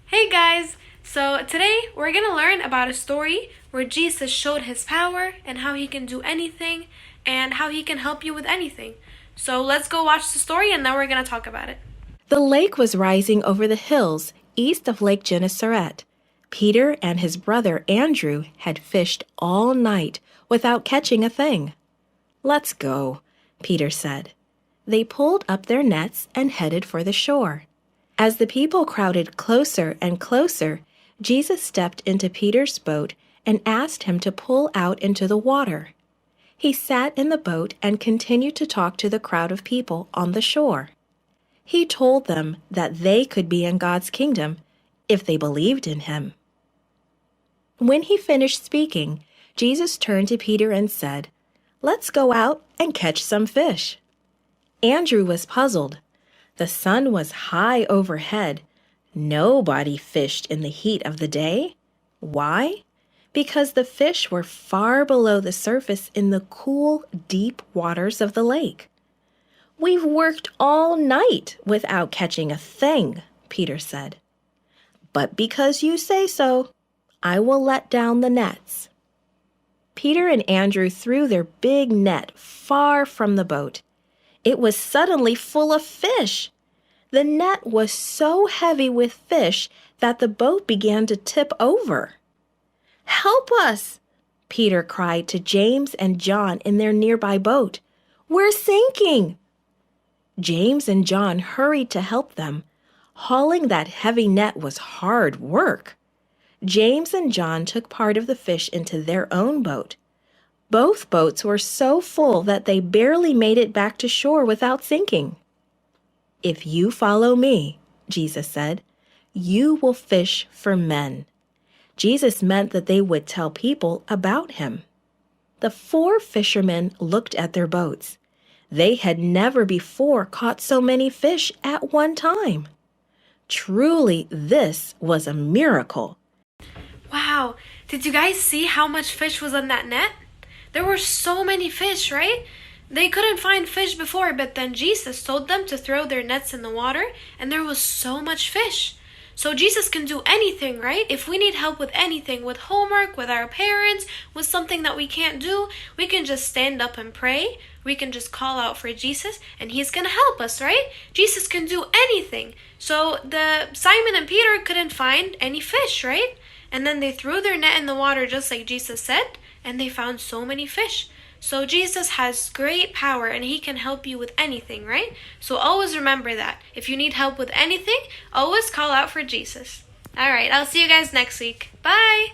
Hey guys! So today we're going to learn about a story where Jesus showed his power and how he can do anything and how he can help you with anything. So let's go watch the story and then we're going to talk about it. The lake was rising over the hills east of Lake Gennesaret. Peter and his brother Andrew had fished all night without catching a thing. "Let's go," Peter said. They pulled up their nets and headed for the shore. As the people crowded closer and closer, Jesus stepped into Peter's boat and asked him to pull out into the water. He sat in the boat and continued to talk to the crowd of people on the shore. He told them that they could be in God's kingdom if they believed in him. When he finished speaking, Jesus turned to Peter and said, "Let's go out and catch some fish." Andrew was puzzled. The sun was high overhead. Nobody fished in the heat of the day. Why? Because the fish were far below the surface in the cool, deep waters of the lake. "We've worked all night without catching a thing," Peter said. "But because you say so, I will let down the nets." Peter and Andrew threw their big net far from the boat. It was suddenly full of fish. The net was so heavy with fish that the boat began to tip over. "Help us!" Peter cried to James and John in their nearby boat. "We're sinking!" James and John hurried to help them. Hauling that heavy net was hard work. James and John took part of the fish into their own boat. Both boats were so full that they barely made it back to shore without sinking. "If you follow me," Jesus said, "you will fish for men." Jesus meant that they would tell people about him. The 4 fishermen looked at their boats. They had never before caught so many fish at one time. Truly, this was a miracle. Wow! Did you guys see how much fish was on that net? There were so many fish, right? They couldn't find fish before, but then Jesus told them to throw their nets in the water, and there was so much fish. So Jesus can do anything, right? If we need help with anything, with homework, with our parents, with something that we can't do, we can just stand up and pray. We can just call out for Jesus, and he's going to help us, right? Jesus can do anything. So the Simon and Peter couldn't find any fish, right? And then they threw their net in the water just like Jesus said, and they found so many fish. So Jesus has great power and he can help you with anything, right? So always remember that. If you need help with anything, always call out for Jesus. All right, I'll see you guys next week. Bye!